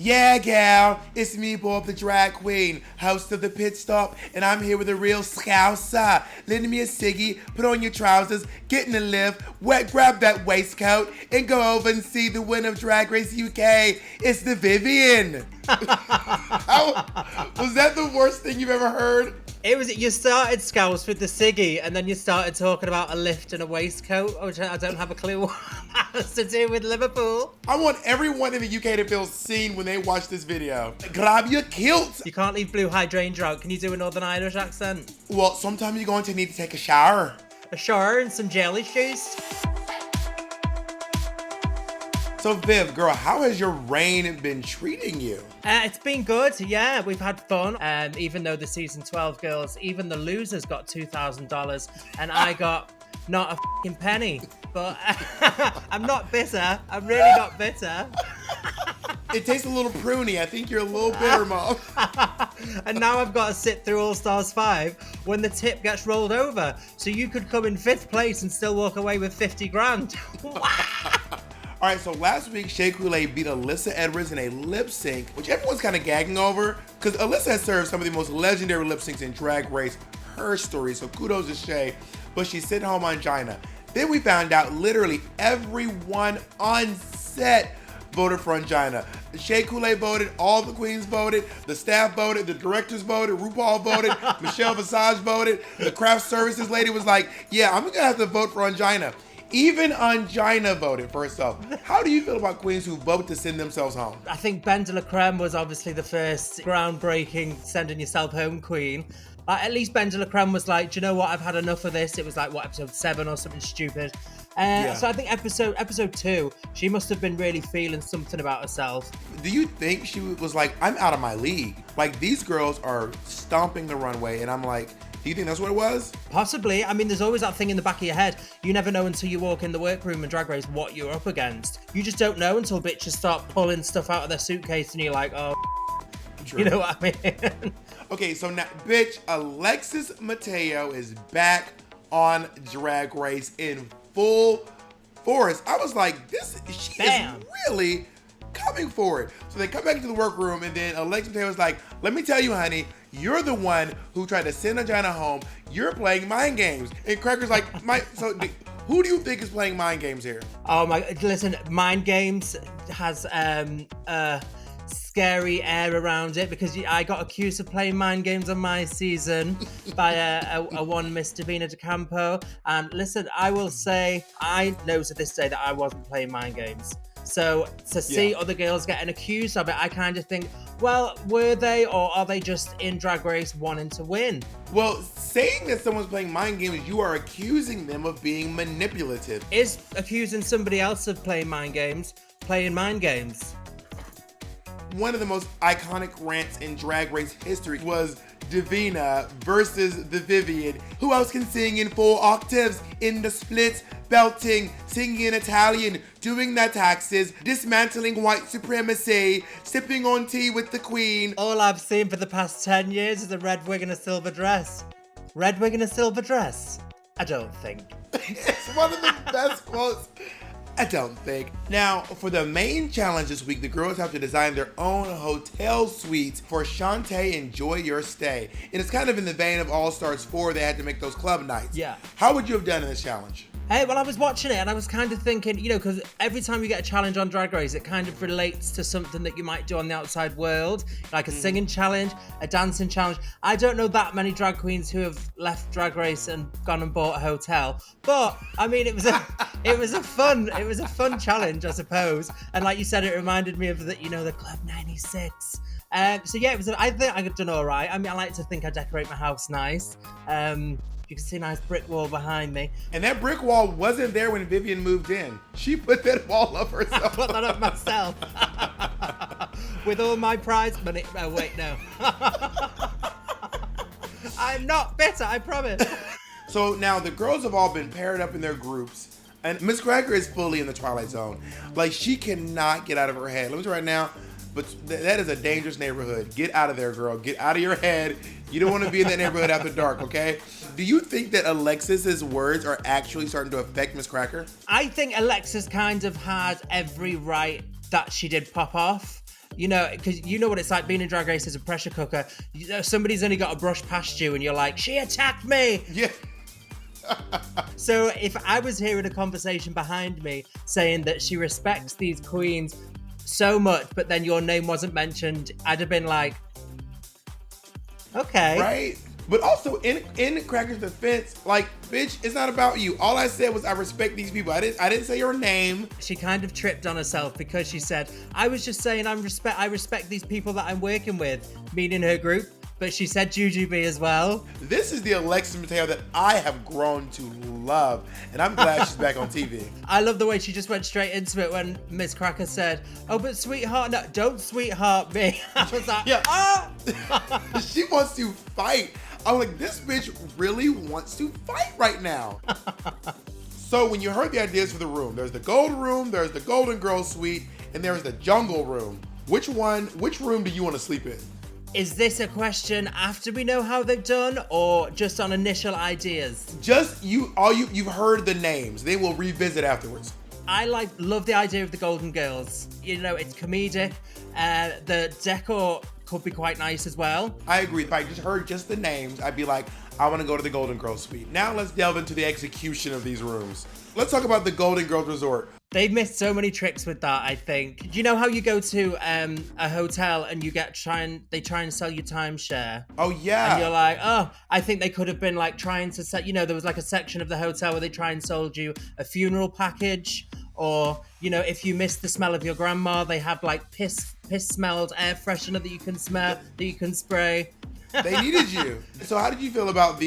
Yeah, gal, it's me, Bob the Drag Queen, host of the Pit Stop, and I'm here with a real scouser. Lend me a ciggy, put on your trousers, get in the lift, grab that waistcoat, and go over and see the winner of Drag Race UK. It's the Vivienne. Was that the worst thing you've ever heard? It was. You started Scouse with the ciggy, and then you started talking about a lift and a waistcoat, which I don't have a clue what has to do with Liverpool. I want everyone in the UK to feel seen when they watch this video. Grab your kilt. You can't leave Blue Hydrangea out. Can you do a Northern Irish accent? Well, sometimes you're going to need to take a shower. A shower and some jelly shoes. So Viv, girl, how has your reign been treating you? It's been good, yeah. We've had fun. Even though the season 12 girls, even the losers got $2,000, and I got not a fucking penny. But I'm not bitter. I'm really not bitter. It tastes a little pruny. I think you're a little bitter, Mom. And now I've got to sit through All Stars 5 when the tip gets rolled over. So you could come in 5th place and still walk away with 50 grand. All right, so last week, Shea Coulee beat Alyssa Edwards in a lip sync, which everyone's kind of gagging over, because Alyssa has served some of the most legendary lip syncs in Drag Race, her story, so kudos to Shea, but she's sitting home on China. Then we found out literally everyone on set voted for Angina. Shea Coulee voted, all the queens voted, the staff voted, the directors voted, RuPaul voted, Michelle Visage voted, the craft services lady was like, yeah, I'm gonna have to vote for Angina. Even Angina voted, first off. How do you feel about queens who vote to send themselves home? I think Ben de la Creme was obviously the first groundbreaking sending yourself home queen. At least Ben de la Creme was like, do you know what, I've had enough of this. It was like, what, episode 7 or something stupid. So I think episode 2, she must have been really feeling something about herself. Do you think she was like, I'm out of my league? Like, these girls are stomping the runway, and I'm like, do you think that's what it was? Possibly. I mean, there's always that thing in the back of your head. You never know until you walk in the workroom and Drag Race what you're up against. You just don't know until bitches start pulling stuff out of their suitcase and you're like, oh, True. You know what I mean? Okay, so now, bitch, Alexis Mateo is back on Drag Race in full force. I was like, she is really coming for it. So they come back into the workroom, and then Alexis Mateo was like, let me tell you, honey, you're the one who tried to send Angina home. You're playing mind games. And Cracker's like, who do you think is playing mind games here? Oh my, listen, mind games has a scary air around it, because I got accused of playing mind games on my season by a one Miss Davina De Campo. And listen, I will say, I know to this day that I wasn't playing mind games. So to see other girls getting accused of it, I kind of think, well, were they, or are they just in Drag Race wanting to win? Well, saying that someone's playing mind games, you are accusing them of being manipulative. Is accusing somebody else of playing mind games playing mind games? One of the most iconic rants in Drag Race history was Davina versus the Vivienne. Who else can sing in 4 octaves, in the splits, belting, singing in Italian, doing their taxes, dismantling white supremacy, sipping on tea with the queen? All I've seen for the past 10 years is a red wig and a silver dress. Red wig and a silver dress? I don't think. It's one of the best quotes. I don't think. Now, for the main challenge this week, the girls have to design their own hotel suites for Shantae Enjoy Your Stay. And it's kind of in the vein of All Stars 4, they had to make those club nights. Yeah. How would you have done in this challenge? Hey, well, I was watching it and I was kind of thinking, you know, because every time you get a challenge on Drag Race, it kind of relates to something that you might do on the outside world, like a singing challenge, a dancing challenge. I don't know that many drag queens who have left Drag Race and gone and bought a hotel, but I mean, it was a fun challenge, I suppose. And like you said, it reminded me of the Club 96. So yeah, I think I done all right. I mean, I like to think I decorate my house nice. You can see a nice brick wall behind me. And that brick wall wasn't there when Vivienne moved in. She put that wall up herself. I put that up myself. With all my prize money. Oh, wait, no. I'm not bitter, I promise. So now the girls have all been paired up in their groups. And Miss Cracker is fully in the Twilight Zone. Like, she cannot get out of her head. Let me tell you right now, but that is a dangerous neighborhood. Get out of there, girl. Get out of your head. You don't want to be in that neighborhood after dark, okay? Do you think that Alexis's words are actually starting to affect Miss Cracker? I think Alexis kind of had every right that she did pop off. You know, because you know what it's like being in Drag Race as a pressure cooker. You know, somebody's only got to brush past you and you're like, she attacked me. Yeah. So if I was hearing a conversation behind me saying that she respects these queens so much, but then your name wasn't mentioned, I'd have been like, okay. Right? But also, in Cracker's defense, like, bitch, it's not about you. All I said was I respect these people. I didn't say your name. She kind of tripped on herself because she said, I was just saying I respect these people that I'm working with, meaning her group. But she said Jujubee as well. This is the Alexis Mateo that I have grown to love, and I'm glad she's back on TV. I love the way she just went straight into it when Miss Cracker said, oh, but sweetheart, no, don't sweetheart me. I was like, yeah. ah! She wants to fight. I'm like, this bitch really wants to fight right now. So when you heard the ideas for the room, there's the gold room, there's the Golden Girl suite, and there's the jungle room. Which room do you want to sleep in? Is this a question after we know how they've done, or just on initial ideas? Just you've heard the names. They will revisit afterwards. I love the idea of the Golden Girls. You know, it's comedic. The decor could be quite nice as well. I agree. If I just heard just the names, I'd be like, I want to go to the Golden Girls suite. Now let's delve into the execution of these rooms. Let's talk about the Golden Girls Resort. They've missed so many tricks with that, I think. Do you know how you go to a hotel and they try and sell you timeshare? Oh, yeah. And you're like, oh, I think they could have been like trying to set, you know, there was like a section of the hotel where they try and sold you a funeral package. Or, you know, if you miss the smell of your grandma, they have like piss smelled air freshener that you can smell, that you can spray. They needed you. So how did you feel about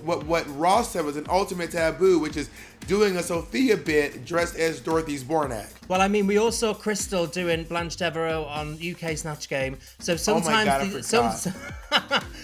what Ross said was an ultimate taboo, which is doing a Sophia bit dressed as Dorothy Zbornak? Well, I mean, we all saw Crystal doing Blanche Devereaux on UK Snatch Game. So sometimes,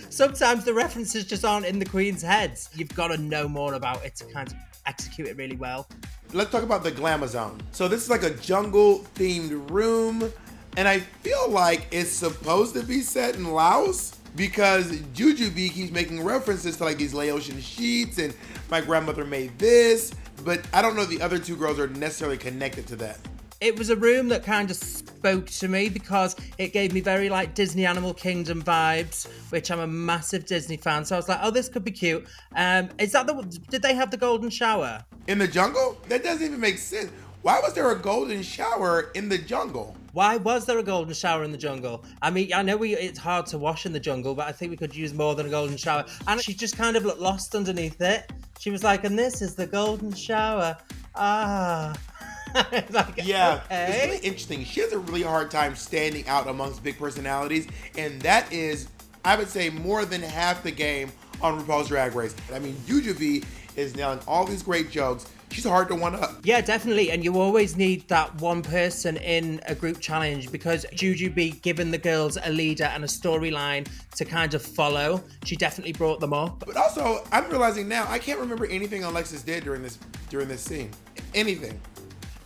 sometimes the references just aren't in the Queen's heads. You've got to know more about it to kind of execute it really well. Let's talk about the Glamour Zone. So this is like a jungle-themed room, and I feel like it's supposed to be set in Laos, because Jujubee keeps making references to like these Laotian sheets and my grandmother made this, but I don't know if the other two girls are necessarily connected to that. It was a room that kind of spoke to me because it gave me very like Disney Animal Kingdom vibes, which I'm a massive Disney fan. So I was like, oh, this could be cute. Did they have the golden shower? In the jungle? That doesn't even make sense. Why was there a golden shower in the jungle? Why was there a golden shower in the jungle? I mean, I know it's hard to wash in the jungle, but I think we could use more than a golden shower. And she just kind of looked lost underneath it. She was like, and this is the golden shower. Ah. Like, yeah, okay. It's really interesting. She has a really hard time standing out amongst big personalities, and that is, I would say, more than half the game on RuPaul's Drag Race. I mean, Jujubee is nailing all these great jokes. She's hard to one-up. Yeah, definitely. And you always need that one person in a group challenge, because Jujubee given the girls a leader and a storyline to kind of follow. She definitely brought them up. But also, I'm realizing now, I can't remember anything Alexis did during this scene. Anything.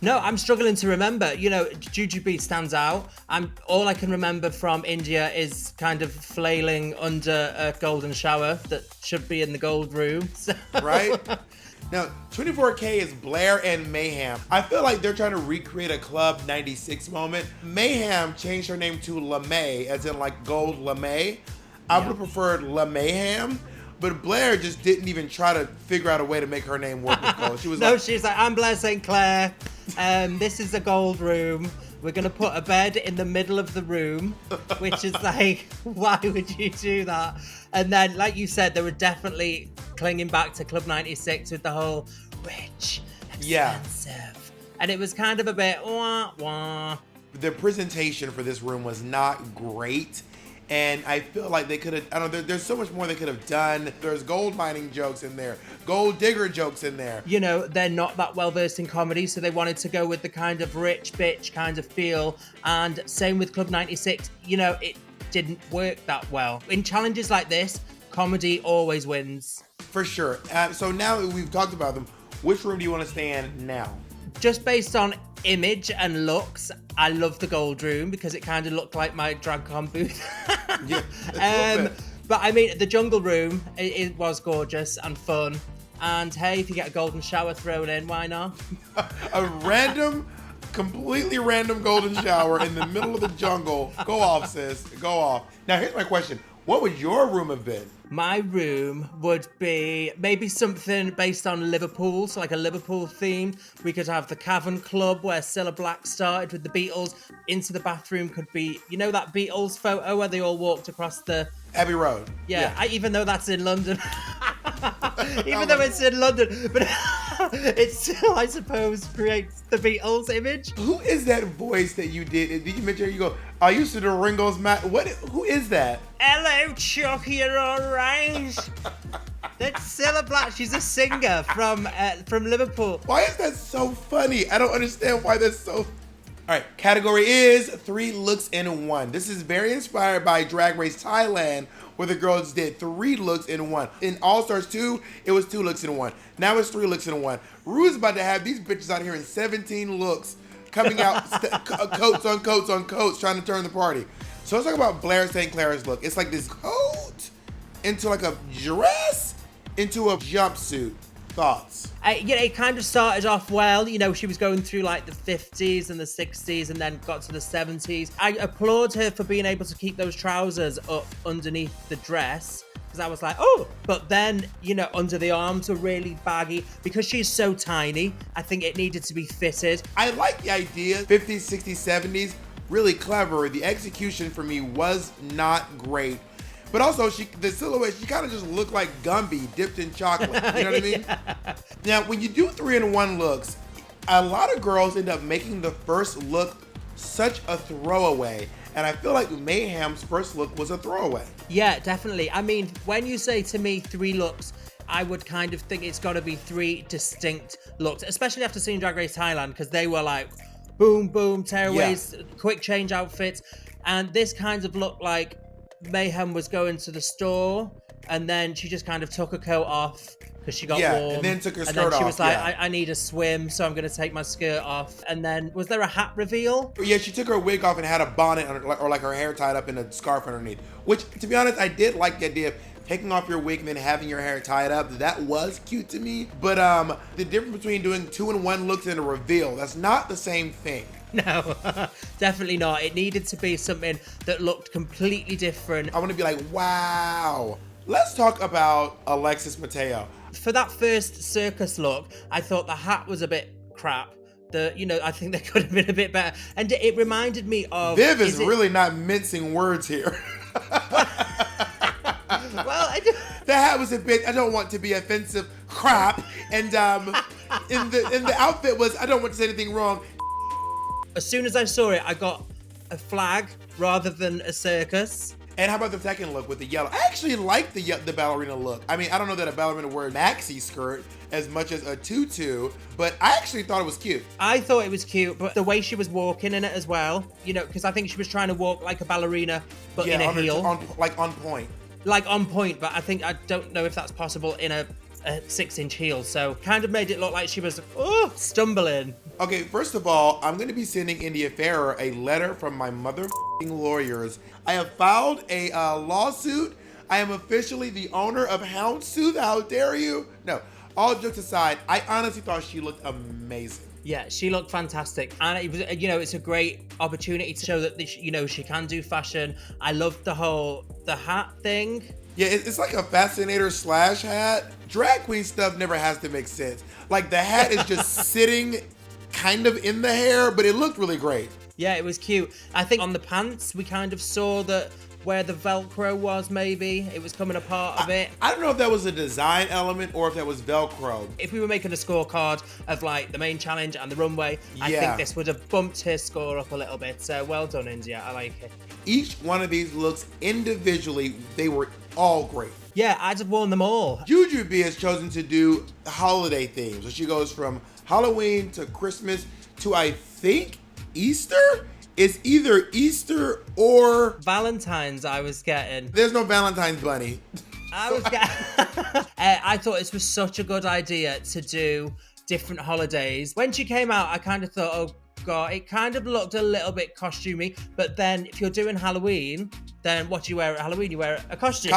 No, I'm struggling to remember. You know, Jujubee stands out. All I can remember from India is kind of flailing under a golden shower that should be in the gold room. So. Right? Now, 24K is Blair and Mayhem. I feel like they're trying to recreate a Club 96 moment. Mayhem changed her name to LeMay, as in like gold LeMay. I would have preferred LeMayhem, but Blair just didn't even try to figure out a way to make her name work with gold. She was she's like, I'm Blair St. Clair. This is a gold room. We're going to put a bed in the middle of the room, which is like, why would you do that? And then, like you said, they were definitely clinging back to Club 96 with the whole rich, expensive. And it was kind of a bit wah, wah. The presentation for this room was not great. And I feel like they could have, I don't know, there's so much more they could have done. There's gold mining jokes in there, gold digger jokes in there. You know, they're not that well versed in comedy, so they wanted to go with the kind of rich bitch kind of feel. And same with Club 96, you know, it didn't work that well. In challenges like this, comedy always wins. For sure. So now that we've talked about them, which room do you want to stay in now? Just based on image and looks, I love the gold room because it kind of looked like my drag con booth. Yeah, but I mean, the jungle room, it was gorgeous and fun. And hey, if you get a golden shower thrown in, why not? A random completely random golden shower in the middle of the jungle. Go off, sis. Go off. Now, here's my question. What would your room have been? My room would be maybe something based on Liverpool, so like a Liverpool theme. We could have the Cavern Club where Cilla Black started with the Beatles. Into the bathroom could be, you know, that Beatles photo where they all walked across the... Abbey Road. Yeah. Even though that's in London. Even though it's in London. But it still, I suppose, creates the Beatles image. Who is that voice that you did? Did you mention, you go, I used to do Ringo's who is that? Hello, Chuck, you're all right. That's Cilla Black. She's a singer from Liverpool. Why is that so funny? I don't understand why that's so... All right, category is 3 looks in 1. This is very inspired by Drag Race Thailand, where the girls did 3 looks in 1. In All Stars 2, it was 2 looks in 1. Now it's 3 looks in 1. Rue's about to have these bitches out here in 17 looks, coming out coats on coats on coats, trying to turn the party. So let's talk about Blair St. Clair's look. It's like this coat into like a dress into a jumpsuit. Thoughts? It kind of started off well. You know, she was going through like the 50s and the 60s and then got to the 70s. I applaud her for being able to keep those trousers up underneath the dress. Because I was like, oh, but then, you know, under the arms are really baggy. Because she's so tiny, I think it needed to be fitted. I like the idea. 50s, 60s, 70s, really clever. The execution for me was not great. But also, the silhouette, she kind of just looked like Gumby dipped in chocolate. You know what I mean? Yeah. Now, when you do 3-in-1 looks, a lot of girls end up making the first look such a throwaway. And I feel like Mayhem's first look was a throwaway. Yeah, definitely. I mean, when you say to me 3 looks, I would kind of think it's got to be 3 distinct looks, especially after seeing Drag Race Thailand, because they were like, boom, boom, tearaways, quick change outfits. And this kind of looked like Mayhem was going to the store and then she just kind of took her coat off because she got warm. And then took her skirt and then she off, was like, I need a swim, so I'm going to take my skirt off. And then, was there a hat reveal? Yeah, she took her wig off and had a bonnet or like her hair tied up in a scarf underneath. Which, to be honest, I did like the idea of taking off your wig and then having your hair tied up. That was cute to me. But the difference between doing 2-in-1 looks and a reveal, that's not the same thing. No, definitely not. It needed to be something that looked completely different. I want to be like, wow. Let's talk about Alexis Mateo. For that first circus look, I thought the hat was a bit crap. I think they could have been a bit better. And it reminded me of... Viv is really not mincing words here. Well, the hat was a bit, I don't want to be offensive, crap. And in the outfit was, I don't want to say anything wrong. As soon as I saw it, I got a flag rather than a circus. And how about the second look with the yellow? I actually like the ballerina look. I mean, I don't know that a ballerina wears maxi skirt as much as a tutu, but I actually thought it was cute. I thought it was cute, but the way she was walking in it as well, you know, because I think she was trying to walk like a ballerina, but in a heel. On point. Like on point, but I don't know if that's possible in a 6-inch heel, so kind of made it look like she was stumbling. Okay, first of all, I'm going to be sending India Ferrer a letter from my mother lawyers. I have filed a lawsuit. I am officially the owner of Houndstooth. How dare you? No, all jokes aside, I honestly thought she looked amazing. Yeah, she looked fantastic, and it was, it's a great opportunity to show that she can do fashion. I loved the hat thing. Yeah, it's like a fascinator / hat. Drag queen stuff never has to make sense. Like the hat is just sitting kind of in the hair, but it looked really great. Yeah, it was cute. I think on the pants, we kind of saw that where the Velcro was, maybe. It was coming apart a bit. I don't know if that was a design element or if that was Velcro. If we were making a scorecard of like the main challenge and the runway, I think this would have bumped her score up a little bit. So well done, India. I like it. Each one of these looks individually, they were all great. Yeah, I'd have worn them all. Jujubee has chosen to do holiday themes. So she goes from Halloween to Christmas to, I think, Easter? It's either Easter or... Valentine's, I was getting. There's no Valentine's bunny. I thought this was such a good idea to do different holidays. When she came out, I kind of thought, oh, it kind of looked a little bit costumey, but then if you're doing Halloween, then what do you wear at Halloween? You wear a costume.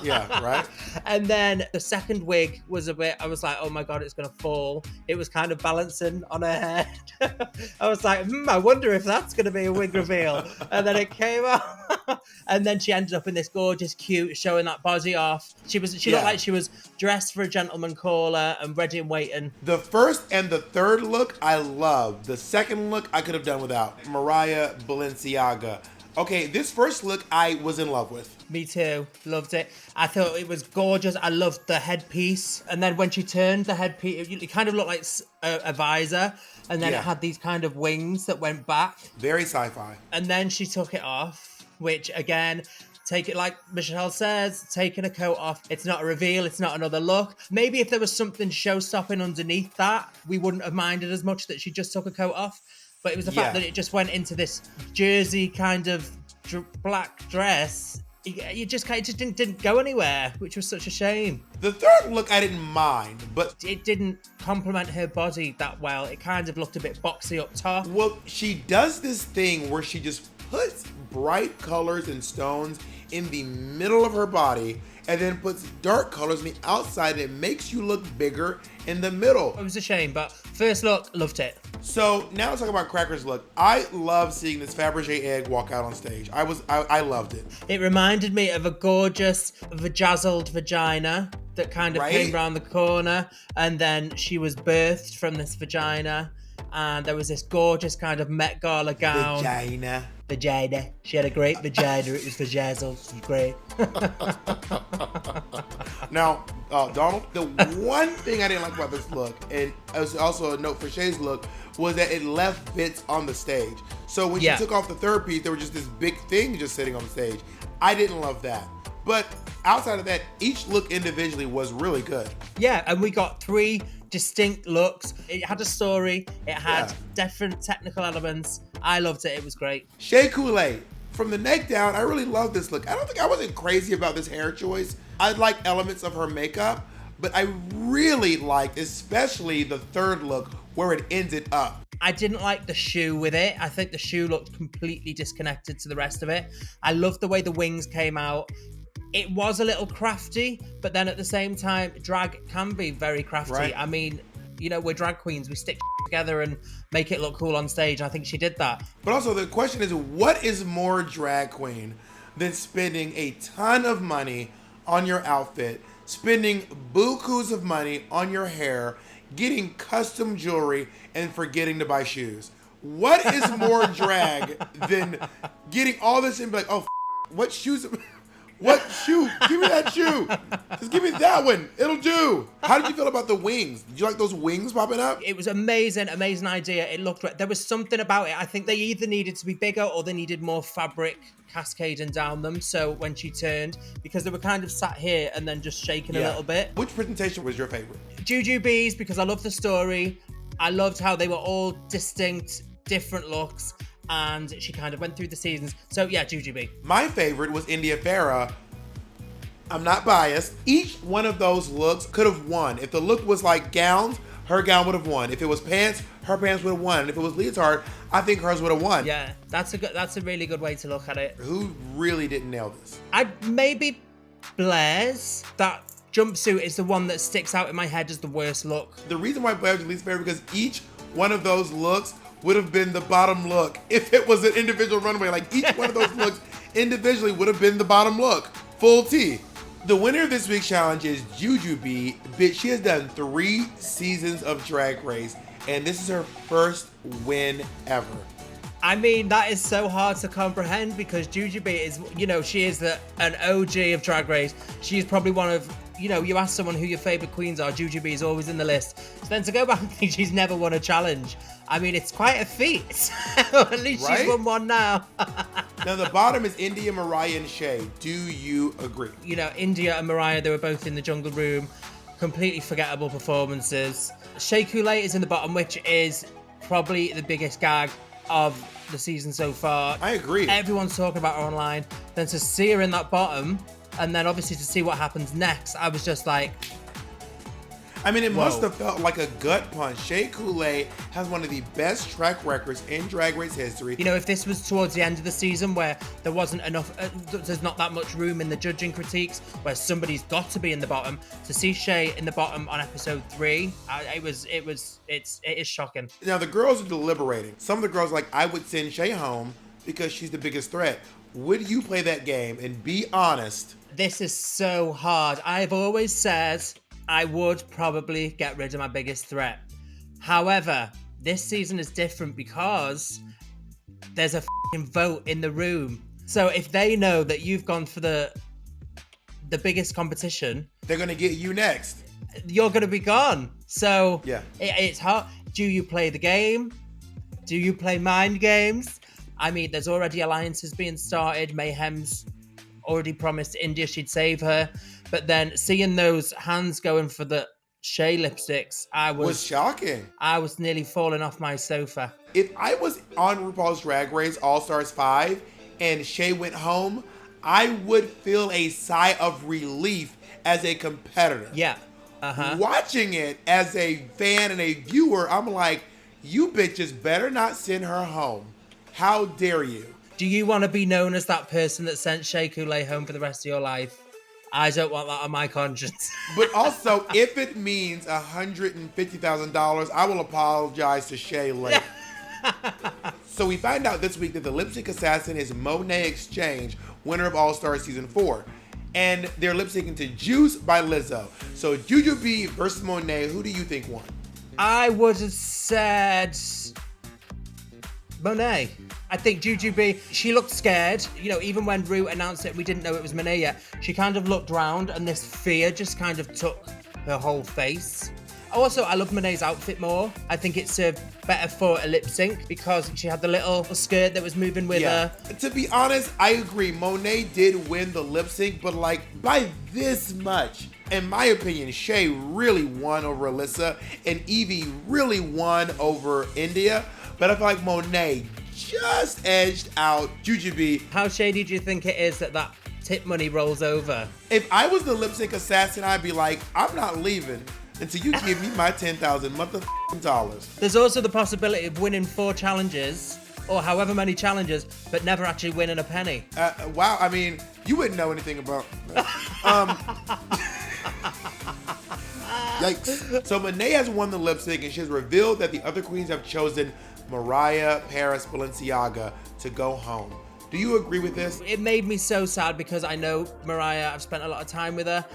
Yeah, right. And then the second wig was a bit, I was like, oh my God, it's going to fall. It was kind of balancing on her head. I was like, I wonder if that's going to be a wig reveal. And then it came out. And then she ended up in this gorgeous, cute, showing that body off. She looked like she was dressed for a gentleman caller and ready and waiting. The first and the third look, I love. The second look, I could have done without. Mariah Balenciaga. Okay, this first look, I was in love with. Me too. Loved it. I thought it was gorgeous. I loved the headpiece. And then when she turned the headpiece, it kind of looked like a visor. And then it had these kind of wings that went back. Very sci-fi. And then she took it off, which again, take it like Michelle says, taking a coat off. It's not a reveal. It's not another look. Maybe if there was something show-stopping underneath that, we wouldn't have minded as much that she just took a coat off. But it was the fact that it just went into this jersey kind of black dress. It just didn't go anywhere, which was such a shame. The third look I didn't mind, but it didn't complement her body that well. It kind of looked a bit boxy up top. Well, she does this thing where she just puts bright colors and stones in the middle of her body and then puts dark colors on the outside and it makes you look bigger in the middle. It was a shame, but first look, loved it. So now let's talk about Cracker's look. I love seeing this Fabergé egg walk out on stage. I loved it. It reminded me of a gorgeous vajazzled vagina that kind of came around the corner, and then she was birthed from this vagina, and there was this gorgeous kind of Met Gala gown. Vagina. She had a great vagina. It was vajazzled. It was great. Now, Donald, the one thing I didn't like about this look, and it was also a note for Shay's look, was that it left bits on the stage. So when she took off the third piece, there was just this big thing just sitting on the stage. I didn't love that. But outside of that, each look individually was really good. Yeah, and we got 3 distinct looks. It had a story. It had different technical elements. I loved it. It was great. Shea Coulee. From the neck down, I really love this look. I wasn't crazy about this hair choice. I like elements of her makeup, but I really liked, especially the third look where it ended up. I didn't like the shoe with it. I think the shoe looked completely disconnected to the rest of it. I loved the way the wings came out. It was a little crafty, but then at the same time, drag can be very crafty. Right. I mean, you know, we're drag queens. We stick together and make it look cool on stage. I think she did that. But also the question is, what is more drag queen than spending a ton of money on your outfit, spending bukus of money on your hair, getting custom jewelry, and forgetting to buy shoes? What is more drag than getting all this and be like, oh, what shoes? What shoe? Give me that shoe. Just give me that one. It'll do. How did you feel about the wings? Did you like those wings popping up? It was amazing idea. It looked right. There was something about it. I think they either needed to be bigger or they needed more fabric cascading down them. So when she turned, because they were kind of sat here and then just shaking a little bit. Which presentation was your favorite? Jujubes, because I loved the story. I loved how they were all distinct, different looks. And she kind of went through the seasons. So yeah, Jujubee. My favorite was India Farah. I'm not biased. Each one of those looks could have won. If the look was like gowns, her gown would have won. If it was pants, her pants would have won. And if it was leotard, I think hers would have won. Yeah, that's a really good way to look at it. Who really didn't nail this? Maybe Blair's. That jumpsuit is the one that sticks out in my head as the worst look. The reason why Blair was least favorite because each one of those looks would have been the bottom look if it was an individual runway. Like each one of those looks individually would have been the bottom look. Full T. The winner of this week's challenge is Jujubee. Bitch, she has done 3 seasons of Drag Race, and this is her first win ever. I mean, that is so hard to comprehend because Jujubee is, you know, she is an OG of Drag Race. She's probably one of, you know, you ask someone who your favorite queens are, Jujubee is always in the list. So then to go back and think she's never won a challenge, I mean, it's quite a feat. At least she's won one now. Now, the bottom is India, Mariah, and Shea. Do you agree? You know, India and Mariah, they were both in the jungle room. Completely forgettable performances. Shea Coulee is in the bottom, which is probably the biggest gag of the season so far. I agree. Everyone's talking about her online. Then to see her in that bottom, and then obviously to see what happens next, I was just like... I mean, it must Whoa. have felt like a gut punch. Shea Coulee has one of the best track records in Drag Race history. You know, if this was towards the end of the season where there wasn't enough, there's not that much room in the judging critiques, where somebody's got to be in the bottom, to see Shea in the bottom on episode 3, it is shocking. Now, the girls are deliberating. Some of the girls are like, I would send Shea home because she's the biggest threat. Would you play that game and be honest? This is so hard. I've always said I would probably get rid of my biggest threat. However, this season is different because there's a f***ing vote in the room. So if they know that you've gone for the biggest competition, They're going to get you next. you're going to be gone. So Yeah. it's hard. Do you play the game? Do you play mind games? I mean, there's already alliances being started. Mayhem's already promised India she'd save her. But then seeing those hands going for the Shea lipsticks, Was shocking. I was nearly falling off my sofa. If I was on RuPaul's Drag Race All-Stars 5 and Shea went home, I would feel a sigh of relief as a competitor. Yeah. Watching it as a fan and a viewer, I'm like, you bitches better not send her home. How dare you? Do you want to be known as that person that sent Shea Coulee home for the rest of your life? I don't want that on my conscience. But also, if it means $150,000, I will apologize to Shea later. So we find out this week that the lip sync assassin is Monet Exchange, winner of All Stars Season 4. And they're lip syncing to Juice by Lizzo. So Jujubee versus Monet, who do you think won? I would have said Monet. I think Jujubee, she looked scared. You know, even when Ru announced it, we didn't know it was Monet yet. She kind of looked round and this fear just kind of took her whole face. Also, I love Monet's outfit more. I think it served better for a lip sync because she had the little skirt that was moving with her. To be honest, I agree. Monet did win the lip sync, but like by this much. In my opinion, Shea really won over Alyssa and Evie really won over India. But I feel like Monet just edged out Jujubee. How shady do you think it is that that tip money rolls over? If I was the lip sync assassin, I'd be like, I'm not leaving until you give me my $10,000. There's also the possibility of winning 4 challenges or however many challenges, but never actually winning a penny. Wow, I mean, you wouldn't know anything about that. Yikes. So Monet has won the lip sync and she has revealed that the other queens have chosen Mariah, Paris, Balenciaga to go home. Do you agree with this? It made me so sad because I know Mariah, I've spent a lot of time with her.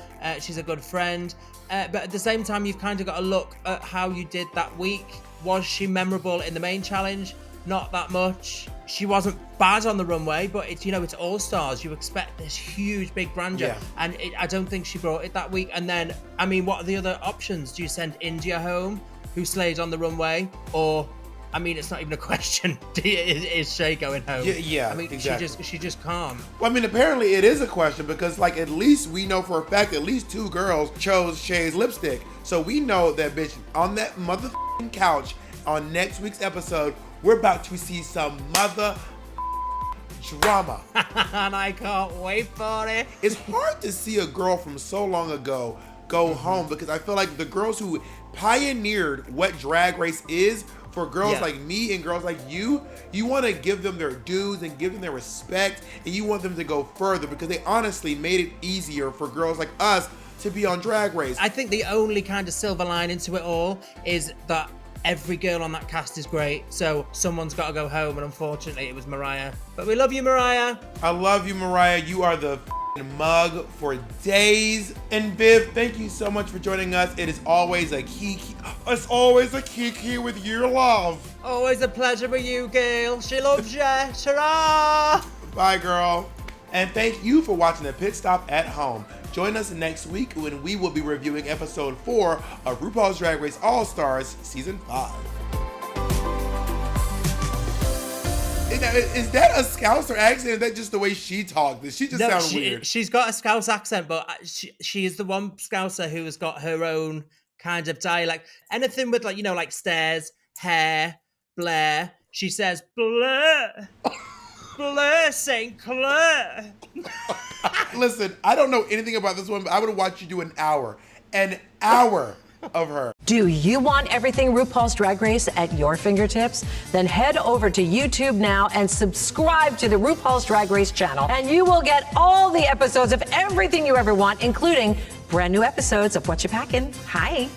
She's a good friend. But at the same time, you've kind of got to look at how you did that week. Was she memorable in the main challenge? Not that much. She wasn't bad on the runway, but it's, you know, it's All Stars. You expect this huge, big grandeur. Yeah. And I don't think she brought it that week. And then, I mean, what are the other options? Do you send India home, who slayed on the runway? Or, I mean, it's not even a question. Is Shea going home? Yeah, I mean, exactly. she just can't. Well, I mean, apparently it is a question because, like, at least we know for a fact at least 2 girls chose Shea's lipstick. So we know that bitch on that motherfucking couch on next week's episode, we're about to see some drama. And I can't wait for it. It's hard to see a girl from so long ago go home because I feel like the girls who pioneered what Drag Race is, for girls like me and girls like you want to give them their dues and give them their respect, and you want them to go further because they honestly made it easier for girls like us to be on Drag Race. I think the only kind of silver lining to it all is that every girl on that cast is great, so someone's got to go home, and unfortunately it was Mariah. But we love you, Mariah. I love you, Mariah. You are the mug for days. And Viv, thank you so much for joining us. It is always a kiki. It's always a kiki with your love. Always a pleasure with you, girl. She loves you. Ta-ra! Bye, girl. And thank you for watching the Pit Stop at Home. Join us next week when we will be reviewing episode 4 of RuPaul's Drag Race All Stars Season 5. Is that a Scouser accent? Is that just the way she talked? She just sounds weird. She's got a Scouse accent, but she is the one Scouser who has got her own kind of dialect. Anything with, like, you know, like stairs, hair, Blair. She says, Blair. Blair St. Clair. Listen, I don't know anything about this one, but I would watch you do an hour. An hour of her. Do you want everything RuPaul's Drag Race at your fingertips? Then head over to YouTube now and subscribe to the RuPaul's Drag Race channel, and you will get all the episodes of everything you ever want, including brand new episodes of What You Packin'. Hi.